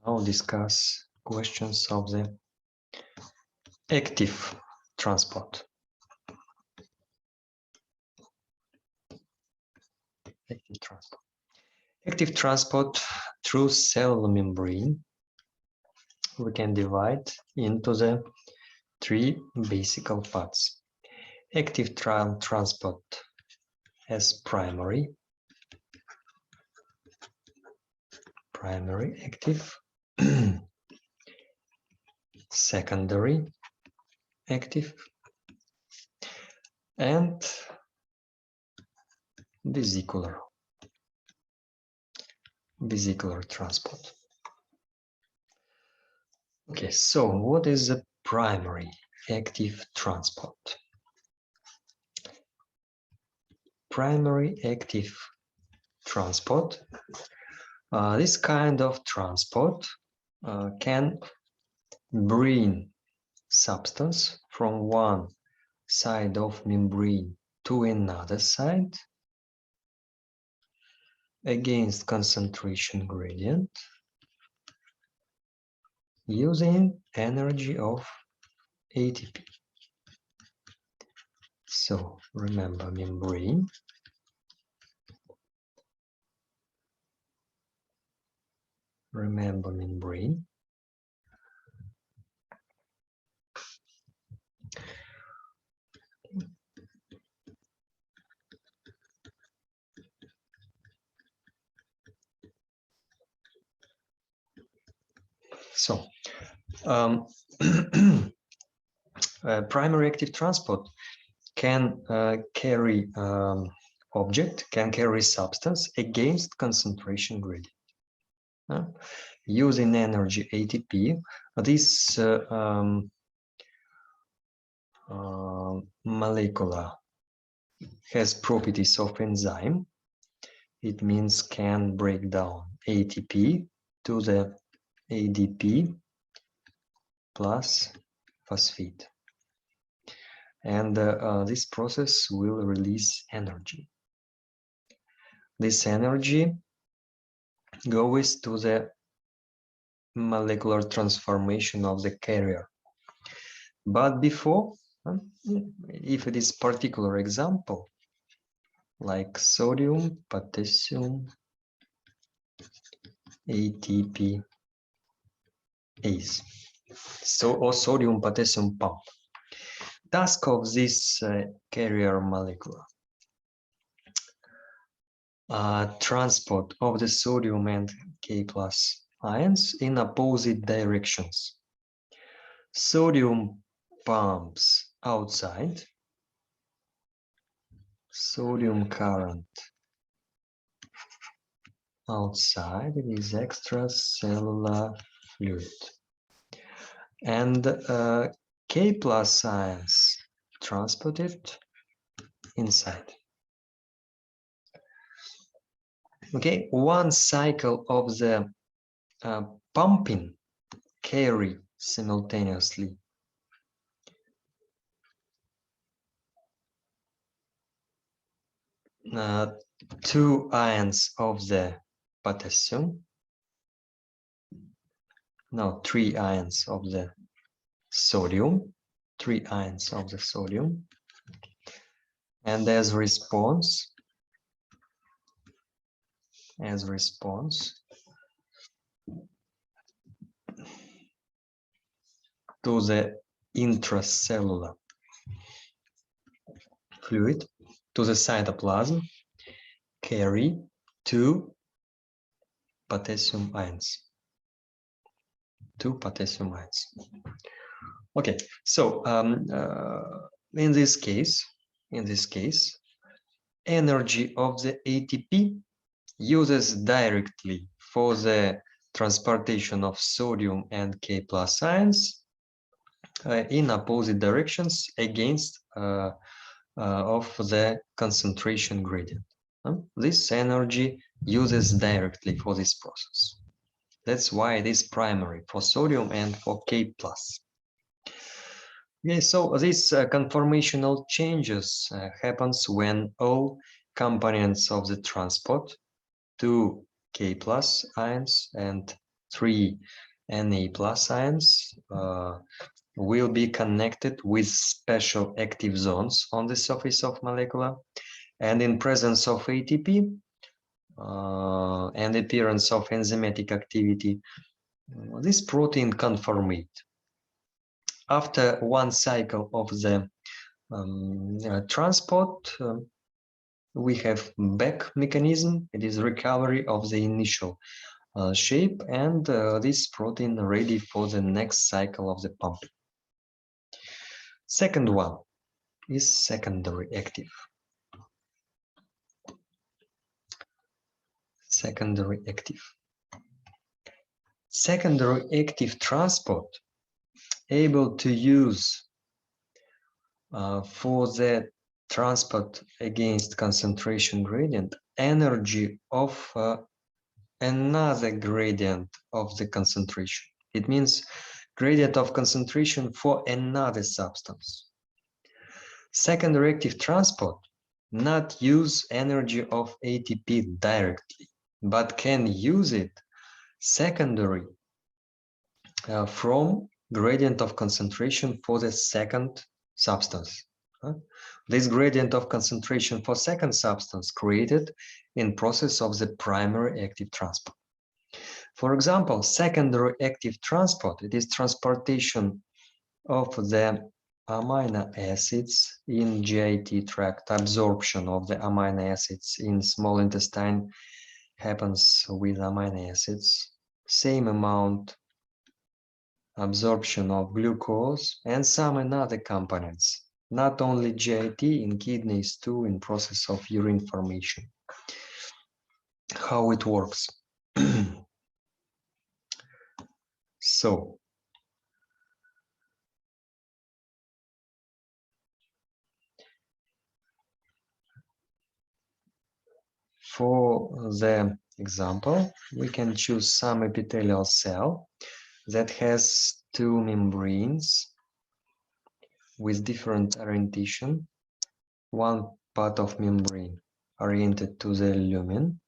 now discuss questions of the active transport. Active transport through cell membrane we can divide into the three basic parts. Active transport as primary active, secondary active, and vesicular transport. Okay, so what is the primary active transport? Primary active transport. This kind of transport can bring substance from one side of membrane to another side against concentration gradient using energy of ATP. So remember membrane. So primary active transport can carry substance against concentration gradient. Using energy ATP, this molecule has properties of enzyme. It means can break down ATP to the ADP plus phosphate. And this process will release energy. This energy goes to the molecular transformation of the carrier. But before, if it is particular example, like sodium, potassium, ATP, ACE, or sodium potassium pump. Task of this carrier molecule: transport of the sodium and K+ ions in opposite directions. Sodium pumps outside, sodium current outside, it is extracellular fluid, and K+ ions transported inside. Okay, one cycle of the pumping carry simultaneously two ions of the potassium, no, 3 ions of the sodium, 3 ions of the sodium, and as response to the intracellular fluid, to the cytoplasm, carry 2 potassium ions. 2 potassium ions. Okay, so in this case, energy of the ATP uses directly for the transportation of sodium and K+ ions in opposite directions against of the concentration gradient. This energy uses directly for this process. That's why it is primary for sodium and for K+. Okay, so these conformational changes happens when all components of the transport, 2 K+ ions and three Na plus ions will be connected with special active zones on the surface of molecule, and in presence of ATP and appearance of enzymatic activity, this protein can formate. After one cycle of the transport, we have back mechanism. It is recovery of the initial shape, and this protein ready for the next cycle of the pumping. Second one is secondary active. Secondary active. Secondary active transport able to use for the transport against concentration gradient energy of another gradient of the concentration. It means gradient of concentration for another substance. Secondary active transport not use energy of ATP directly, but can use it secondary from gradient of concentration for the second substance. This gradient of concentration for second substance created in process of the primary active transport. For example, secondary active transport, it is transportation of the amino acids in GIT tract. Absorption of the amino acids in small intestine happens with amino acids. Same amount absorption of glucose and some other components. Not only GIT, in kidneys too, in process of urine formation. How it works. So, for the example, we can choose some epithelial cell that has two membranes with different orientation. One part of membrane oriented to the lumen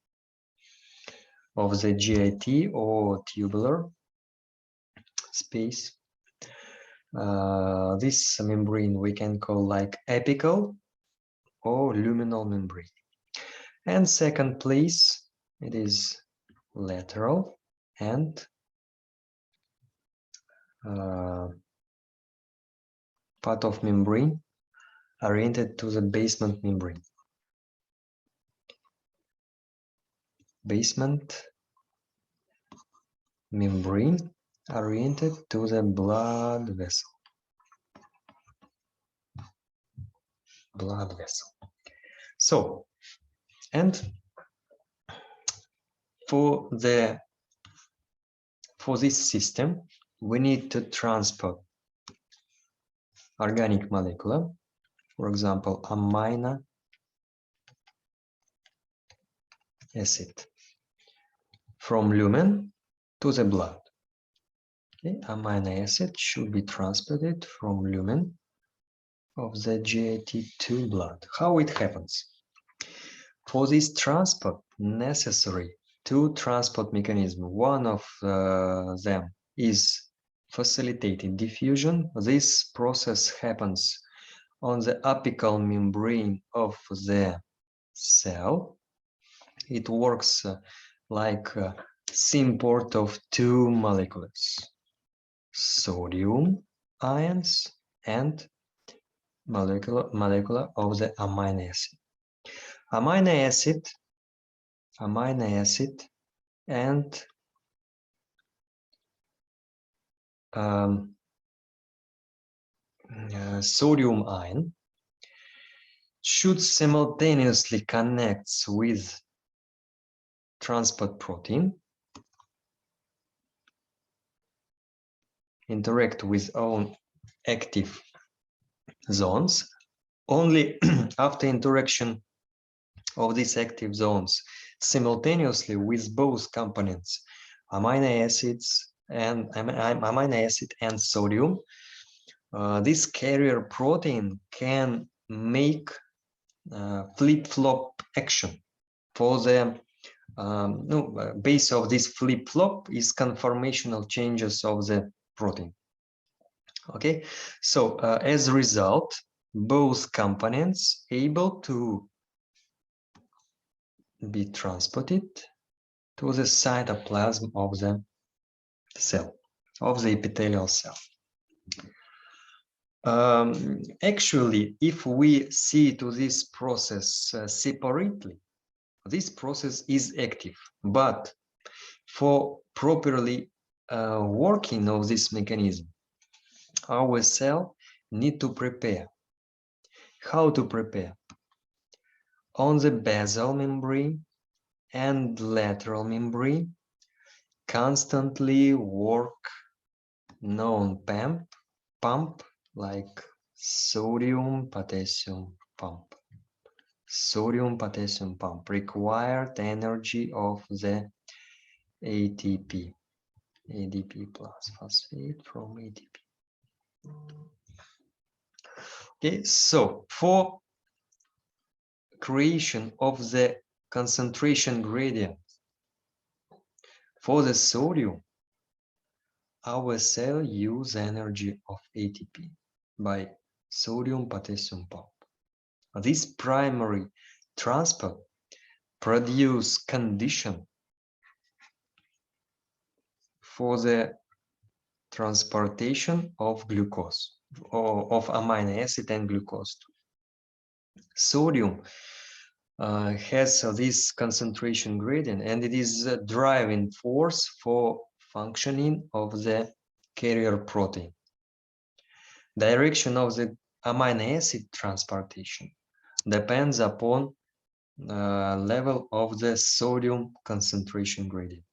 of the GIT or tubular space. This membrane we can call like apical or luminal membrane. And second place, it is lateral and part of membrane oriented to the basement membrane. Basement membrane oriented to the blood vessel. Blood vessel. So, and for this system, we need to transport organic molecule, for example, amino acid, from lumen to the blood. Okay? Amino acid should be transported from lumen of the GIT to blood. How it happens? For this transport, necessary two transport mechanisms. One of them is facilitated diffusion. This process happens on the apical membrane of the cell. It works like a symport of two molecules, sodium ions and molecule of the amino acid. Amino acid and sodium ion should simultaneously connect with transport protein, interact with own active zones. Only after interaction of these active zones simultaneously with both components, amino acid and sodium, this carrier protein can make flip-flop action for the base of this flip-flop is conformational changes of the protein. Okay, so as a result, both components able to be transported to the cytoplasm of the cell, of the epithelial cell. Actually, if we see to this process separately, this process is active, but for properly working of this mechanism, our cell need to prepare. How to prepare? On the basal membrane and lateral membrane, constantly work non-pump like sodium-potassium pump. Sodium-potassium pump required energy of the ATP, ADP plus phosphate from ATP. Okay, so for creation of the concentration gradient for the sodium, our cell use energy of ATP by sodium-potassium pump. This primary transport produce condition for the transportation of glucose, or of amino acid and glucose. Sodium has this concentration gradient, and it is a driving force for functioning of the carrier protein. Direction of the amino acid transportation depends upon level of the sodium concentration gradient.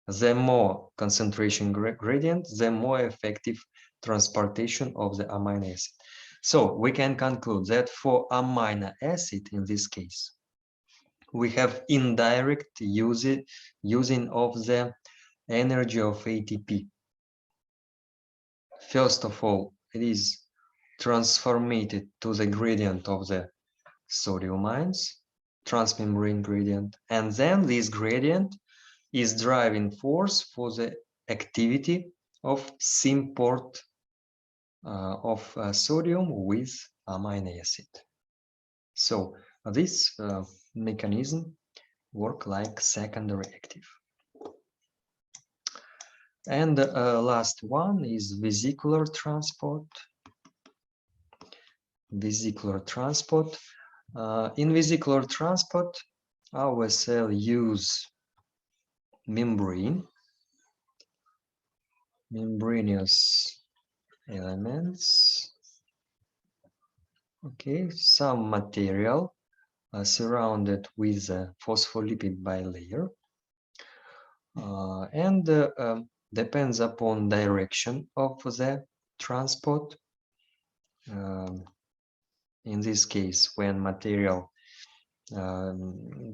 The more concentration gradient, the more effective transportation of the amino acid. So we can conclude that for amino acid, in this case, we have indirect using of the energy of ATP. First of all, it is transformed to the gradient of the sodium ions, transmembrane gradient, and then this gradient is driving force for the activity of symport of sodium with amino acid. So this mechanism work like secondary active. And the last one is vesicular transport. Vesicular transport. In vesicular transport, our cell use membranous elements. Okay, some material surrounded with a phospholipid bilayer, and depends upon direction of the transport. In this case, when material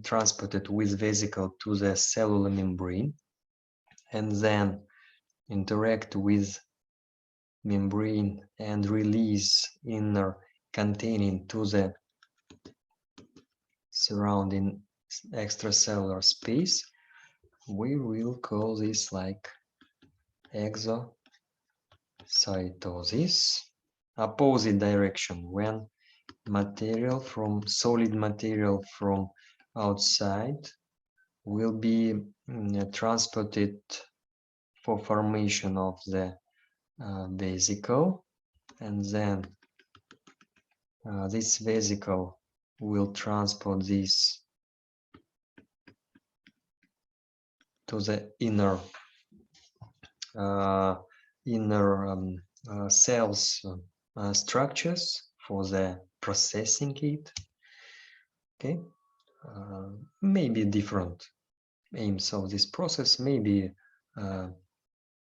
transported with vesicle to the cellular membrane and then interact with membrane and release inner containing to the surrounding extracellular space, we will call this like exocytosis. Opposite direction, when solid material from outside will be transported for formation of the vesicle, and then this vesicle will transport this to the inner cells structures for the processing it. Okay, maybe different aims of this process, maybe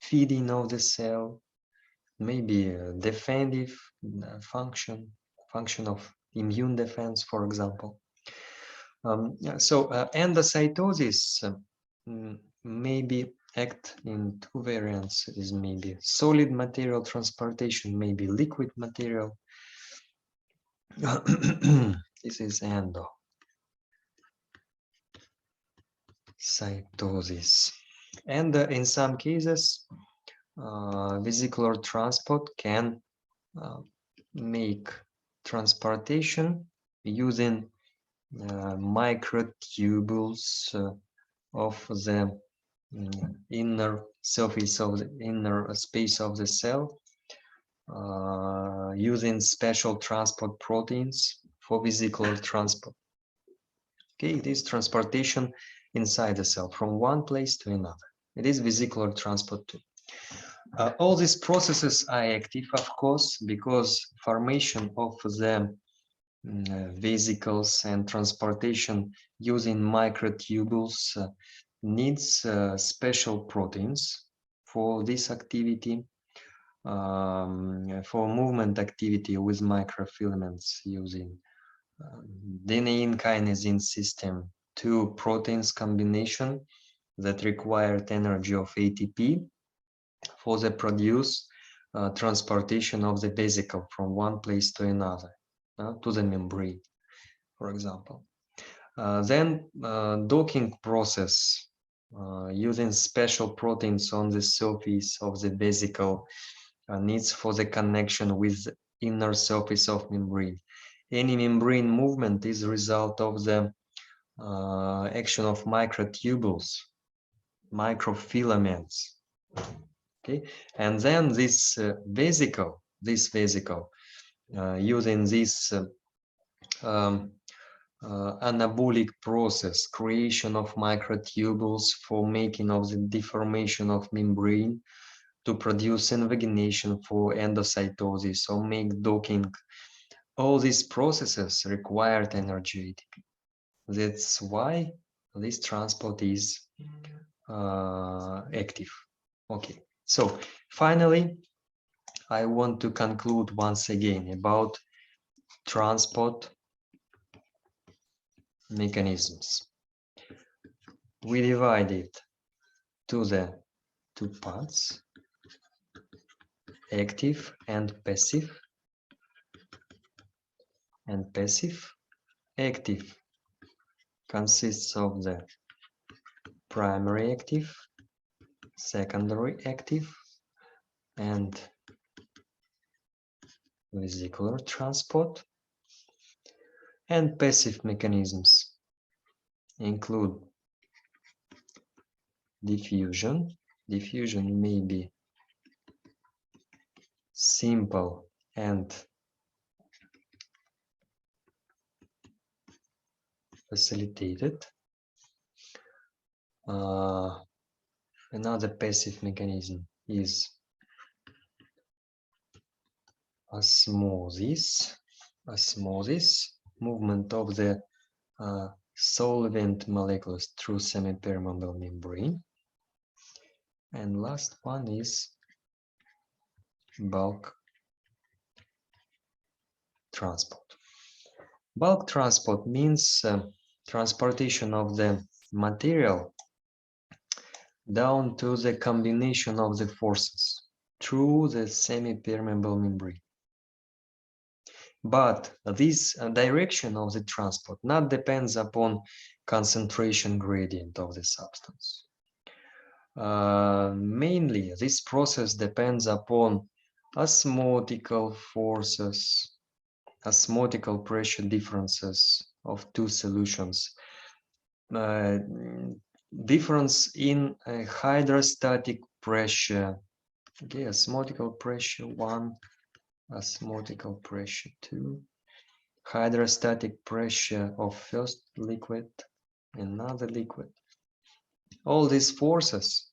feeding of the cell, maybe defensive function of immune defense, for example. So endocytosis maybe act in two variants. Is maybe solid material transportation, maybe liquid material. This is endo. cytosis. And in some cases, vesicular transport can make transportation using microtubules of the inner surface of the inner space of the cell, using special transport proteins for vesicular transport. Okay, it is transportation inside the cell from one place to another. It is vesicular transport too. All these processes are active, of course, because formation of the vesicles and transportation using microtubules needs special proteins for this activity, for movement activity with microfilaments using dynein kinesin system, two proteins combination that required energy of ATP for the produce transportation of the vesicle from one place to another, to the membrane, for example. Then docking process using special proteins on the surface of the vesicle needs for the connection with the inner surface of membrane. Any membrane movement is a result of the action of microtubules, microfilaments. Okay, and then this vesicle using this anabolic process, creation of microtubules for making of the deformation of membrane to produce invagination for endocytosis or make docking. All these processes required energy ATP. That's why this transport is active. Okay, so finally, I want to conclude once again about transport mechanisms. We divide it to the two parts, active and passive. And passive. Active consists of the primary active, secondary active, and vesicular transport. And passive mechanisms include diffusion. Diffusion may be simple and facilitated. Another passive mechanism is osmosis. Osmosis, movement of the solvent molecules through semipermeable membrane. And last one is bulk transport. Bulk transport means transportation of the material down to the combination of the forces through the semipermeable membrane. But this direction of the transport not depends upon concentration gradient of the substance. Mainly, this process depends upon osmotical forces, osmotical pressure differences of two solutions, difference in hydrostatic pressure. Okay, osmotical pressure 1, osmotical pressure 2, hydrostatic pressure of first liquid, another liquid. All these forces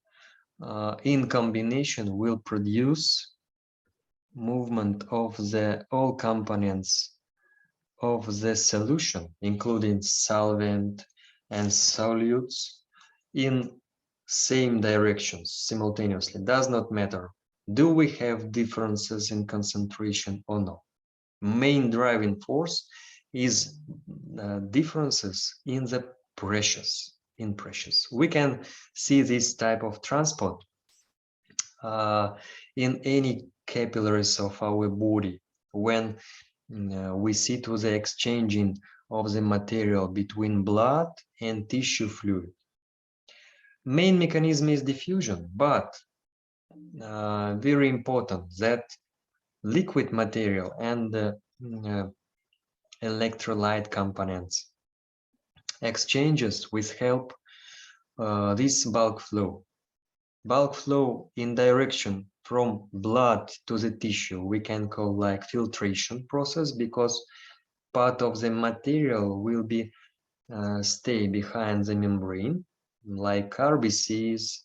in combination will produce movement of the all components of the solution, including solvent and solutes, in same directions simultaneously. Does not matter, do we have differences in concentration or not. Main driving force is differences in the pressures. We can see this type of transport in any capillaries of our body when we see to the exchanging of the material between blood and tissue fluid. Main mechanism is diffusion, but very important that liquid material and electrolyte components exchanges with help this bulk flow. Bulk flow in direction from blood to the tissue we can call like filtration process, because part of the material will be stay behind the membrane, like RBCs,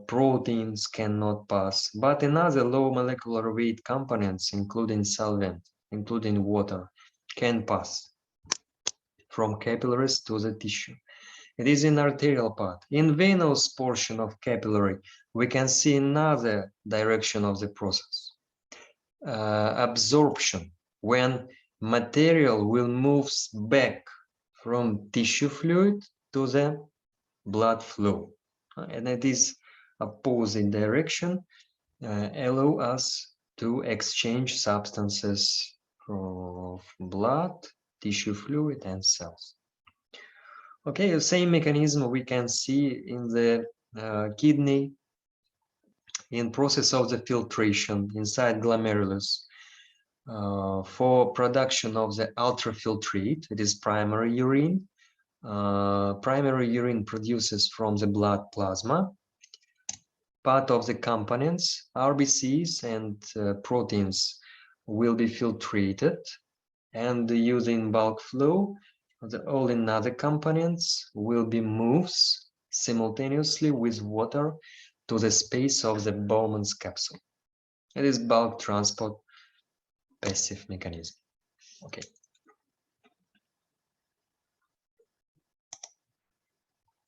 proteins cannot pass, but another low molecular weight components, including solvent, including water, can pass from capillaries to the tissue. It is in arterial part. In venous portion of capillary, we can see another direction of the process. Absorption, when material will move back from tissue fluid to the blood flow. And it is opposite direction, allow us to exchange substances of blood, tissue fluid, and cells. Okay, the same mechanism we can see in the kidney in process of the filtration inside glomerulus for production of the ultrafiltrate. It is primary urine. Primary urine produces from the blood plasma. Part of the components, RBCs and proteins, will be filtrated, and using bulk flow, all another components will be moved simultaneously with water to the space of the Bowman's capsule. It is bulk transport passive mechanism. Okay.